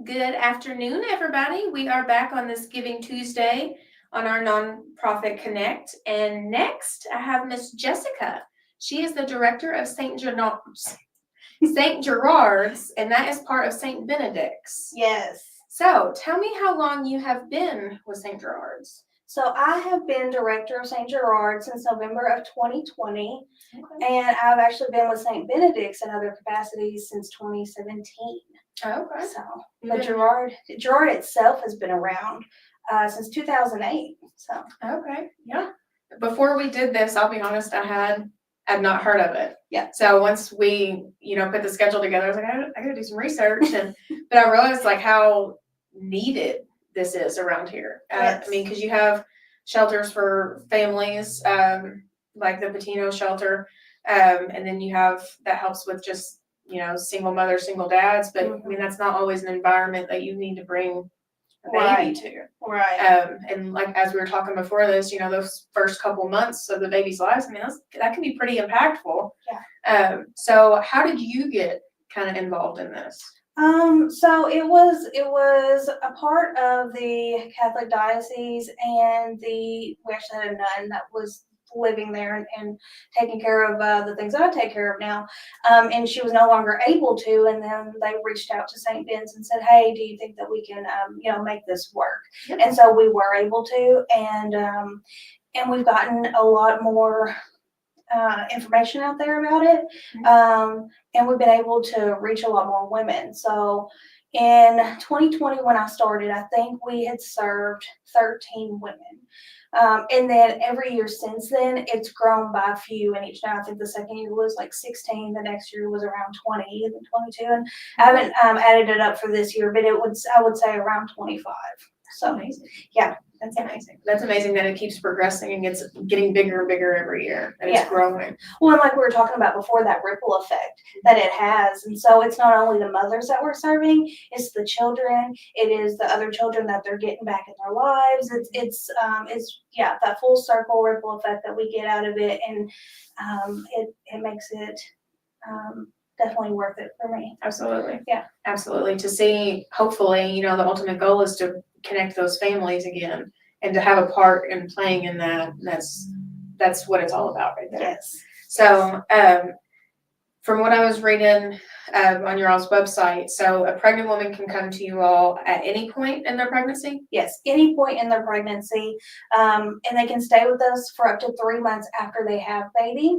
Good afternoon, everybody. We are back on this Giving Tuesday on our NonProfit Connect. And next, I have Miss Jessica. She is the director of St. Gerard's, and that is part of St. Benedict's. Yes. So tell me how long you have been with St. Gerard's. So I have been director of St. Gerard since November of 2020, Okay. and I've actually been with St. Benedict's in other capacities since 2017. Okay. So, but Gerard itself has been around since 2008. So, okay, yeah. Before we did this, I'll be honest, I had not heard of it. Yeah. So once we, put the schedule together, I was like, I gotta do some research, but I realized like how needed this is around here. Yes. I mean, because you have shelters for families, like the Patino shelter, and then you have that helps with just single mothers, single dads. But I mean, that's not always an environment that you need to bring a baby to. Right. And like as we were talking before this, those first couple months of the baby's lives, I mean, that can be pretty impactful. Yeah. So how did you get kind of involved in this? So it was a part of the Catholic diocese, and we actually had a nun that was living there and taking care of the things that I take care of now. And she was no longer able to, and then they reached out to St. Ben's and said, hey, do you think that we can, make this work? Yep. And so we were able to, and we've gotten a lot more information out there about it. And we've been able to reach a lot more women. So in 2020, when I started, I think we had served 13 women. And then every year since then, it's grown by a few. And each time, I think the second year was like 16. The next year was around 20, and then 22. And I haven't added it up for this year, but I would say around 25. So amazing. Yeah. That's amazing. That's amazing that it keeps progressing and gets getting bigger and bigger every year, and it's growing. Well, and like we were talking about before, that ripple effect that it has. And so it's not only the mothers that we're serving, it's the children, it is the other children that they're getting back in their lives. It's that full circle ripple effect that we get out of it, and it makes it definitely worth it for me. Absolutely. Yeah. Absolutely. To see, hopefully, the ultimate goal is to connect those families again and to have a part in playing in that. That's what it's all about right there. Yes. So, from what I was reading on your all's website, so a pregnant woman can come to you all at any point in their pregnancy? Yes, any point in their pregnancy. And they can stay with us for up to 3 months after they have baby.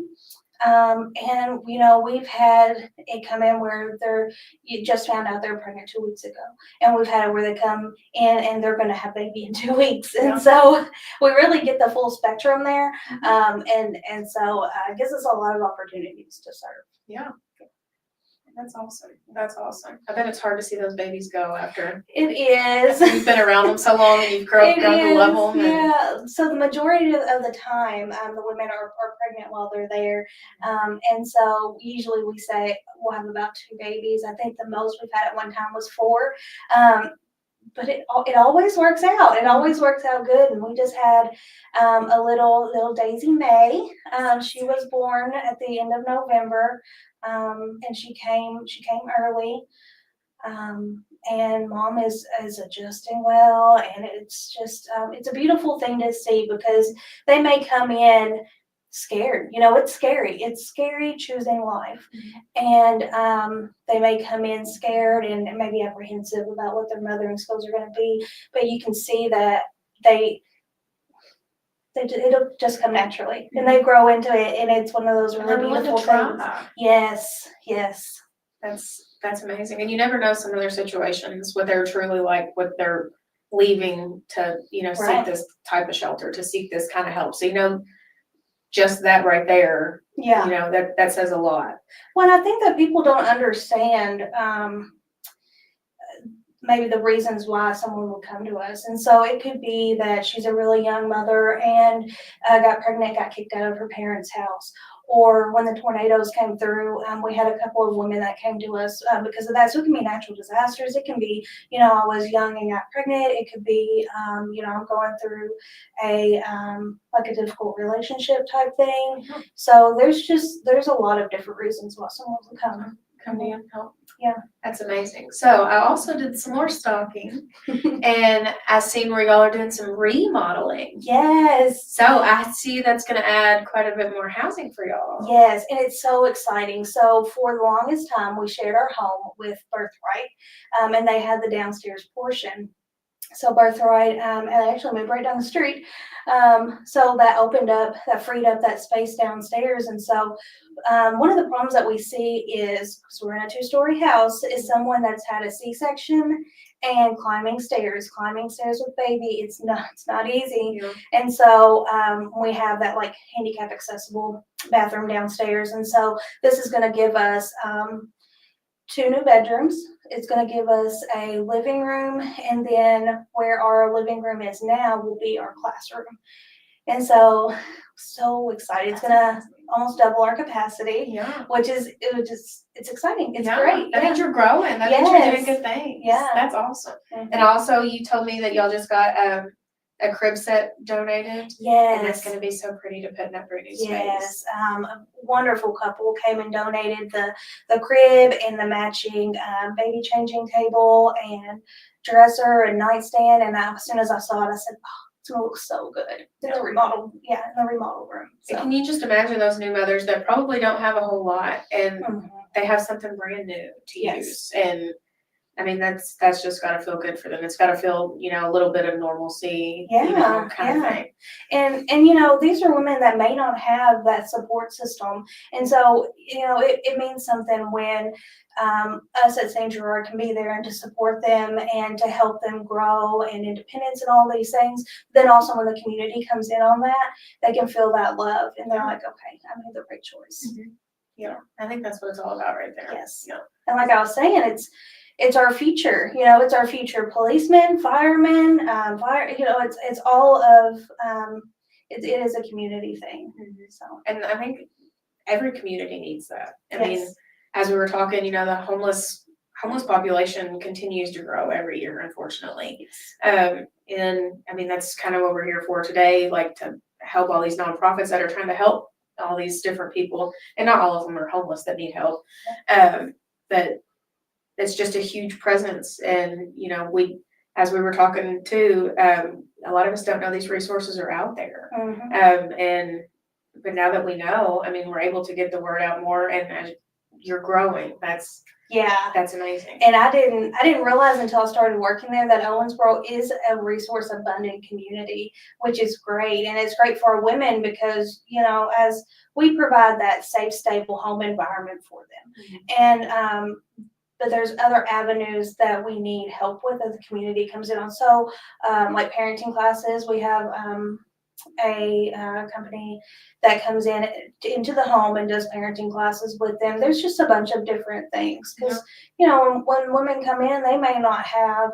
And we've had it come in where you just found out they're pregnant 2 weeks ago, and we've had it where they come in and they're going to have baby in 2 weeks, and so we really get the full spectrum there. And so it gives us a lot of opportunities to serve. Yeah. That's awesome. That's awesome. I bet it's hard to see those babies go after. It is. You've been around them so long, and you've grown to love them. Yeah. So the majority of the time, the women are pregnant while they're there. And so usually we say we'll have about 2 babies. I think the most we've had at one time was 4. But it always works out. It always works out good. And we just had a little Daisy May. She was born at the end of November, and she came early. And mom is adjusting well, and it's just it's a beautiful thing to see, because they may come in scared. It's scary. It's scary choosing life. And they may come in scared and maybe apprehensive about what their mothering skills are going to be, but you can see that it'll just come naturally, and they grow into it, and it's one of those really beautiful things. Yes. That's amazing. And you never know some of their situations, what they're truly like, what they're leaving to, seek this type of shelter, to seek this kind of help. So, just that right there, that says a lot. Well, I think that people don't understand maybe the reasons why someone would come to us. And so it could be that she's a really young mother and got pregnant, got kicked out of her parents' house. Or when the tornadoes came through, we had a couple of women that came to us because of that. So it can be natural disasters. It can be, I was young and got pregnant. It could be, I'm going through a difficult relationship type thing. So there's a lot of different reasons why someone would come. come to you and help. Yeah. That's amazing. So I also did some more stalking and I seen where y'all are doing some remodeling. Yes. So I see that's gonna add quite a bit more housing for y'all. Yes, and it's so exciting. So for the longest time, we shared our home with Birthright, and they had the downstairs portion. So Birthright, and I actually moved right down the street. So that freed up that space downstairs. And so one of the problems that we see is, because we're in a 2-story house, is someone that's had a C-section and climbing stairs with baby. It's not easy. Yeah. And so we have that like handicap accessible bathroom downstairs. And so this is going to give us 2 new bedrooms. It's going to give us a living room, and then where our living room is now will be our classroom. And so excited. It's going to almost double our capacity. Yeah. It's exciting. It's yeah. great. That means you're growing. That means you're doing good things. Yeah. That's awesome. Mm-hmm. And also you told me that y'all just got a crib set donated. Yes. And it's going to be so pretty to put in that brand new space. Yes. A wonderful couple came and donated the crib and the matching baby changing table and dresser and nightstand. And as soon as I saw it, I said, oh, it's going to look so good in the remodel room. So. Can you just imagine those new mothers that probably don't have a whole lot and they have something brand new to use? And I mean, that's just got to feel good for them. It's got to feel, a little bit of normalcy, kind of thing. And these are women that may not have that support system. And so, it means something when us at St. Gerard can be there and to support them and to help them grow and independence and all these things. Then also when the community comes in on that, they can feel that love and they're like, okay, I made the right choice. Mm-hmm. Yeah, I think that's what it's all about right there. Yes. Yeah. And like I was saying, it's our future, it's our future policemen, firemen, it's all of, it is a community thing. Mm-hmm. So. And I think every community needs that. I Yes. mean, as we were talking, the homeless population continues to grow every year, unfortunately. Yes. And I mean, that's kind of what we're here for today, like to help all these nonprofits that are trying to help all these different people. And not all of them are homeless that need help. But it's just a huge presence. And, as we were talking too, a lot of us don't know these resources are out there. Mm-hmm. But now that we know, I mean, we're able to get the word out more, and as you're growing, that's amazing. And I didn't realize until I started working there that Owensboro is a resource abundant community, which is great. And it's great for our women because, as we provide that safe, stable home environment for them. Mm-hmm. And, but there's other avenues that we need help with as the community comes in on. So, like parenting classes, we have a company that comes into the home and does parenting classes with them. There's just a bunch of different things because, when women come in, they may not have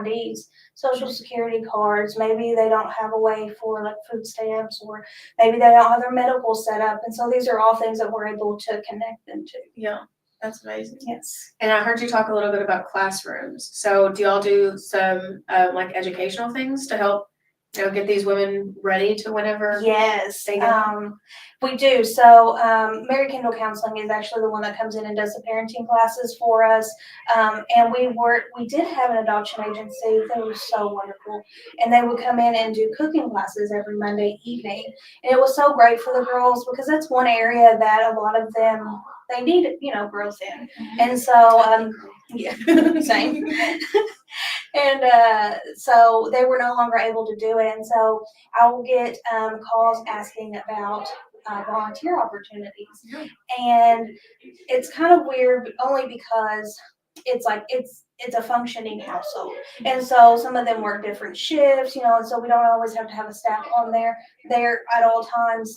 IDs, social security cards. Maybe they don't have a way for like food stamps, or maybe they don't have their medical set up. And so these are all things that we're able to connect them to. Yeah. That's amazing. Yes. And I heard you talk a little bit about classrooms. So do y'all do some like educational things to help, get these women ready to whenever? Yes, they go? we do. So Mary Kendall Counseling is actually the one that comes in and does the parenting classes for us. And we did have an adoption agency. They were so wonderful. And they would come in and do cooking classes every Monday evening. And it was so great for the girls because that's one area that a lot of them, they need, growth in. And so, yeah, same. And so they were no longer able to do it. And so I will get calls asking about volunteer opportunities. Yeah. And it's kind of weird, but only because it's a functioning household. And so some of them work different shifts, and so we don't always have to have a staff on there at all times.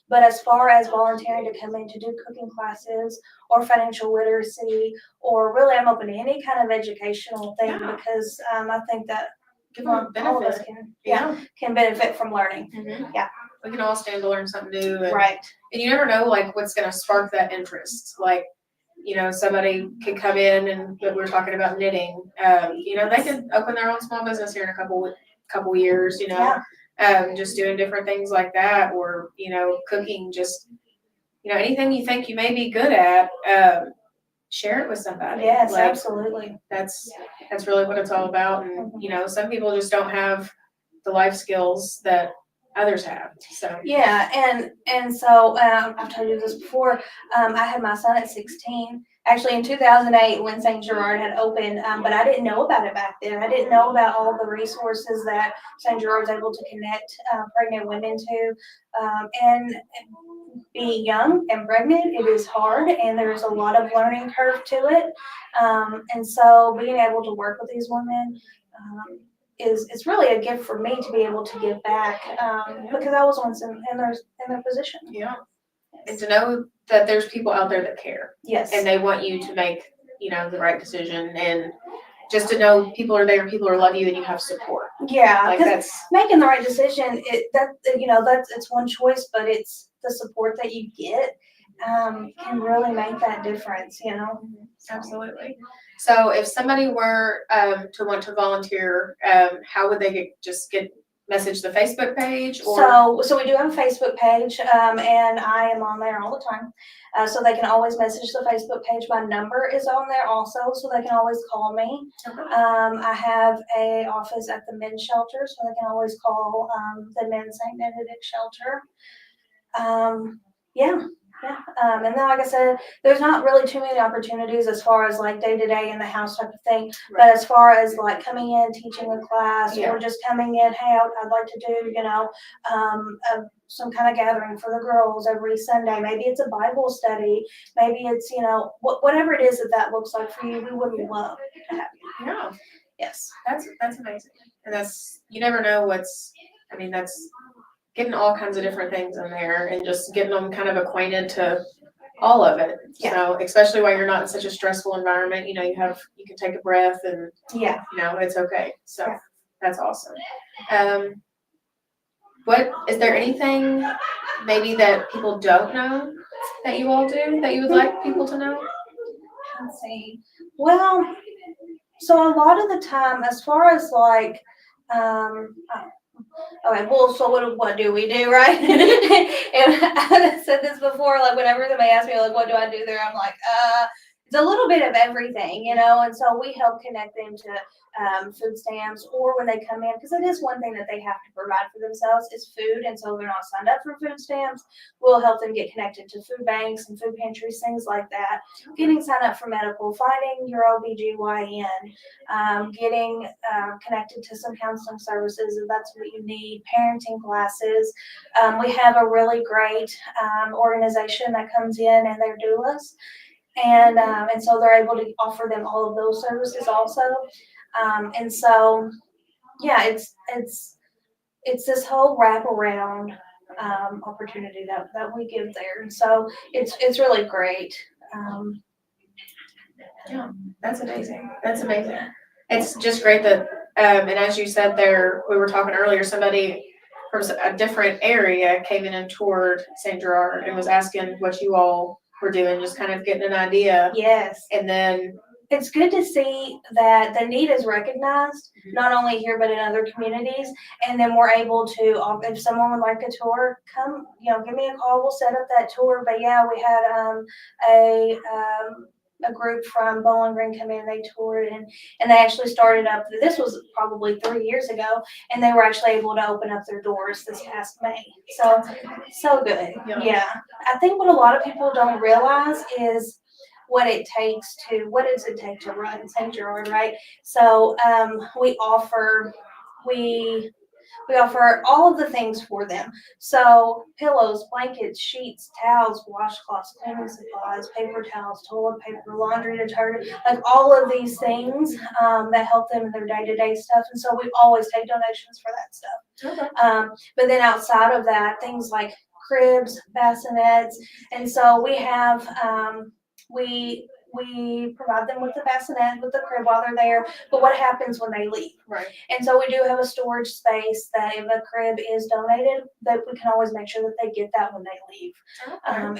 But as far as volunteering to come in to do cooking classes or financial literacy, or really I'm open to any kind of educational thing because I think that all of us can benefit from learning. Mm-hmm. Yeah. We can all stand to learn something new. Right. And you never know what's going to spark that interest. Somebody could come in and we were talking about knitting. They could open their own small business here in a couple years, just doing different things like that, or, cooking, just, anything you think you may be good at, share it with somebody. Yes, Like, absolutely. that's really what it's all about. And, you know, some people just don't have the life skills that others have, so. Yeah, and so, I've told you this before, I had my son at 16, actually in 2008 when St. Gerard had opened, but I didn't know about it back then. I didn't know about all the resources that St. Gerard was able to connect, pregnant women to, and being young and pregnant, it is hard, and there's a lot of learning curve to it, and so being able to work with these women, it's really a gift for me to be able to give back, because I was once in their position. Yeah. And to know that there's people out there that care. Yes. And they want you to make, you know, the right decision, and just to know people are there, people are love you, and you have support. Yeah, Like, because that's, making the right decision, it's one choice, but it's the support that you get, can really make that difference, you know? absolutely. So if somebody were to want to volunteer, how would they message the Facebook page, or? So we do have a Facebook page, and I am on there all the time. So they can always message the Facebook page. My number is on there also, so they can always call me. Okay. I have a office at the men's shelter, so they can always call, the men's St. Benedict shelter. Yeah. And then, like I said, there's not really too many opportunities as far as like day to day in the house type of thing. Right. But as far as like coming in, teaching a class, or just coming in, hey, I'd like to do, some kind of gathering for the girls every Sunday. Maybe it's a Bible study. Maybe it's, whatever it is that looks like for you, we would love to have you. Yeah. Yes. That's amazing. And you never know that's getting all kinds of different things in there, and just getting them kind of acquainted to all of it. Yeah. So especially while you're not in such a stressful environment, you can take a breath, and it's okay. So that's awesome. What is there anything maybe that people don't know that you all do that you would like people to know? Let's see. Well, so a lot of the time, as far as like, okay, well, so what do we do, right? And I've said this before, like whenever somebody asks me, like, what do I do there? I'm like, it's a little bit of everything, and so we help connect them to food stamps, or when they come in, because it is one thing that they have to provide for themselves is food, and so they're not signed up for food stamps. We'll help them get connected to food banks and food pantries, things like that. Getting signed up for medical, finding your OBGYN, getting connected to some counseling services if that's what you need, parenting classes. We have a really great organization that comes in, and they're doulas. And so they're able to offer them all of those services also. And so, yeah, it's this whole wraparound opportunity that we give there. And so it's really great. Yeah, that's amazing. That's amazing. It's just great that, and as you said there, we were talking earlier, somebody from a different area came in and toured St. Gerard and was asking what you all were doing, just kind of getting an idea. Yes. And then it's good to see that the need is recognized, not only here, but in other communities. And then we're able to, if someone would like a tour, come, give me a call, we'll set up that tour. But yeah, we had a group from Bowling Green come in, they toured, and they actually started up, this was probably 3 years ago, and they were actually able to open up their doors this past May. So good. Yeah. I think what a lot of people don't realize is what does it take to run St. Gerard, right? So we offer all of the things for them. So pillows, blankets, sheets, towels, washcloths, cleaning supplies, paper towels, toilet paper, laundry detergent, like all of these things that help them in their day-to-day stuff. And so we always take donations for that stuff. Okay. But then outside of that, things like cribs, bassinets, and so we have we provide them with the bassinet, with the crib while they're there, but what happens when they leave? Right. And so we do have a storage space that if a crib is donated, that we can always make sure that they get that when they leave,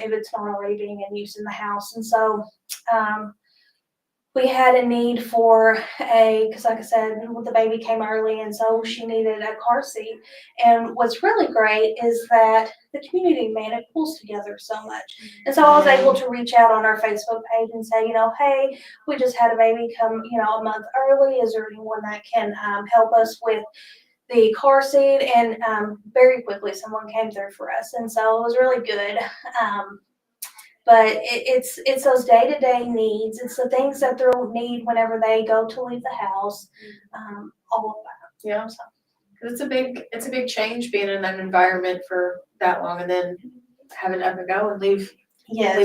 if it's not already being in use in the house. And so we had a need for because like I said, the baby came early, and so she needed a car seat. And what's really great is that the community, man, it pulls together so much. And so I was able to reach out on our Facebook page and say, hey, we just had a baby come, a month early. Is there anyone that can help us with the car seat? And very quickly, someone came through for us. And so it was really good. But it's those day-to-day needs. It's the things that they'll need whenever they go to leave the house. All of that. Yeah. So, it's a big change being in that environment for that long, and then having up and go and leave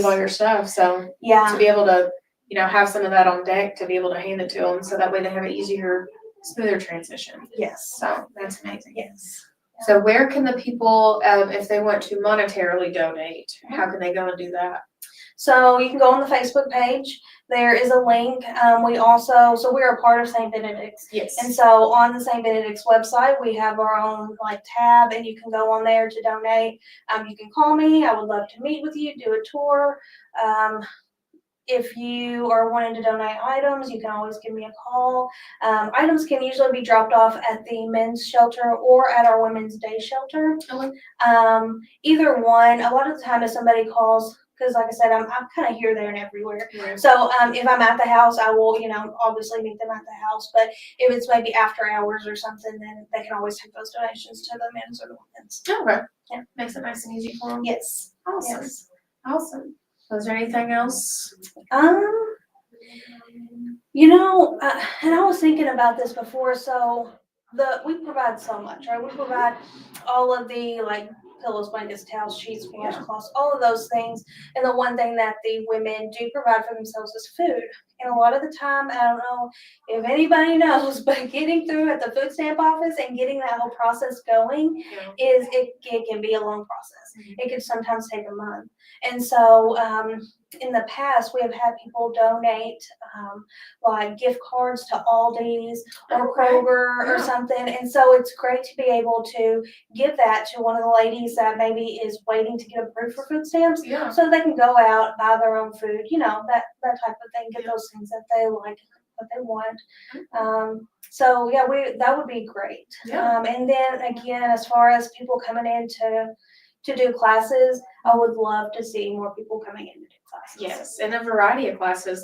all your stuff. So to be able to, have some of that on deck, to be able to hand it to them, so that way they have an easier, smoother transition. Yes. So that's amazing. Yes. So where can the people, if they want to monetarily donate, how can they go and do that? So you can go on the Facebook page. There is a link. We're a part of St. Benedict's. Yes. And so on the St. Benedict's website, we have our own tab, and you can go on there to donate. You can call me. I would love to meet with you, do a tour. If you are wanting to donate items, you can always give me a call. Items can usually be dropped off at the men's shelter or at our women's day shelter. Okay. Either one. A lot of the time if somebody calls, because like I said, I'm kind of here, there, and everywhere. Right. So if I'm at the house, I will, obviously meet them at the house. But if it's maybe after hours or something, then they can always take those donations to the men's or the women's. Okay. Yeah. Makes it nice and easy for them. Yes. Awesome. Yes. Awesome. So is there anything else? And I was thinking about this before. So we provide so much, right? We provide all of the pillows, blankets, towels, sheets, washcloths, all of those things. And the one thing that the women do provide for themselves is food. And a lot of the time, I don't know if anybody knows, but getting through at the food stamp office and getting that whole process going it can be a long process. Mm-hmm. It could sometimes take a month. And so in the past, we have had people donate gift cards to Aldi's or Kroger or something. And so it's great to be able to give that to one of the ladies that maybe is waiting to get approved for food stamps, so they can go out, buy their own food, that type of thing, get those things that they like, what they want. That would be great. And then again, as far as people coming in to do classes, I would love to see more people coming in to do classes. Yes, and a variety of classes.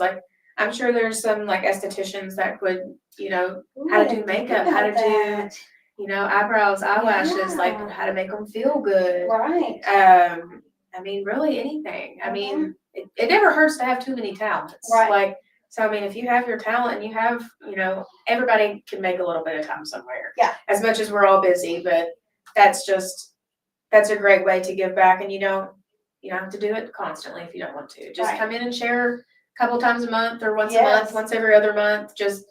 I'm sure there's some estheticians that could, how to do makeup, how to do, eyebrows, eyelashes, how to make them feel good. Right. Really anything. It never hurts to have too many talents. Right. If you have your talent and you have, everybody can make a little bit of time somewhere. Yeah. As much as we're all busy, but that's a great way to give back, and you don't have to do it constantly if you don't want to. Just come in and share a couple times a month or once a month, once every other month, just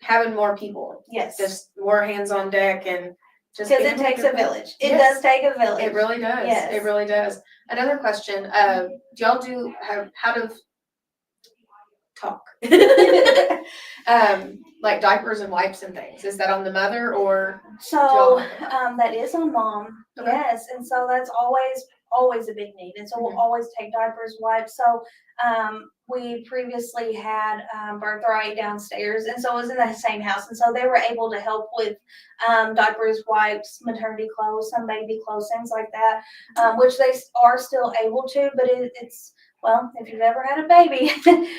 having more people. Yes. Just more hands on deck, and just because it takes a village. It does take a village. It really does. Yes. It really does. Another question, do y'all do how to talk? Diapers and wipes and things. Is that on the mother or? So that is on mom. Okay. Yes. And so that's always a big need. And so we'll always take diapers, wipes. So we previously had birthright downstairs, and so it was in the same house. And so they were able to help with diapers, wipes, maternity clothes, some baby clothes, things like that, which they are still able to, but it's if you've ever had a baby,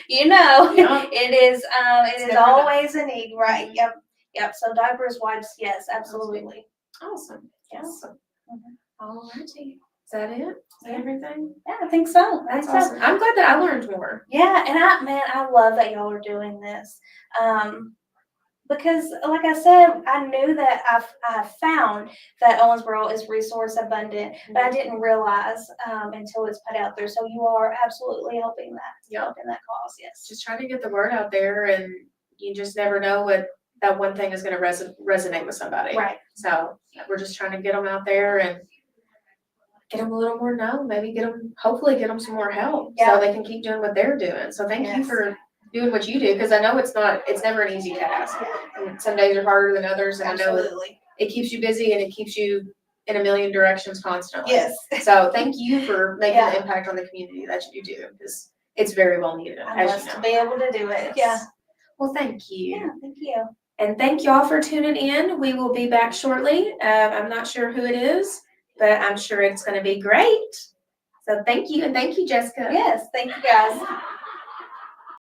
it is always a need, right? Yep. So diapers, wipes, yes, absolutely. Awesome. Yes. Awesome. All righty. Is that it? Is that everything? Yeah, I think so. That's awesome. I'm glad that I learned more. Yeah, and I love that y'all are doing this. Because like I said, I knew that I found that Owensboro is resource abundant, but I didn't realize until it's put out there. So you are absolutely helping that cause. Yes. Just trying to get the word out there, and you just never know what that one thing is going to resonate with somebody. Right. So we're just trying to get them out there and get them a little more known. Maybe hopefully get them some more help so they can keep doing what they're doing. So thank you for doing what you do, because I know it's never an easy task. And some days are harder than others, and Absolutely. I know it keeps you busy and it keeps you in a million directions constantly. Yes. So thank you for making the impact on the community that you do, because it's very well needed, I'm as blessed you to know. be able to do it. Yeah. Well, thank you. Yeah, thank you. And thank y'all for tuning in. We will be back shortly. I'm not sure who it is, but I'm sure it's going to be great. So thank you, and thank you, Jessica. Yes, thank you guys.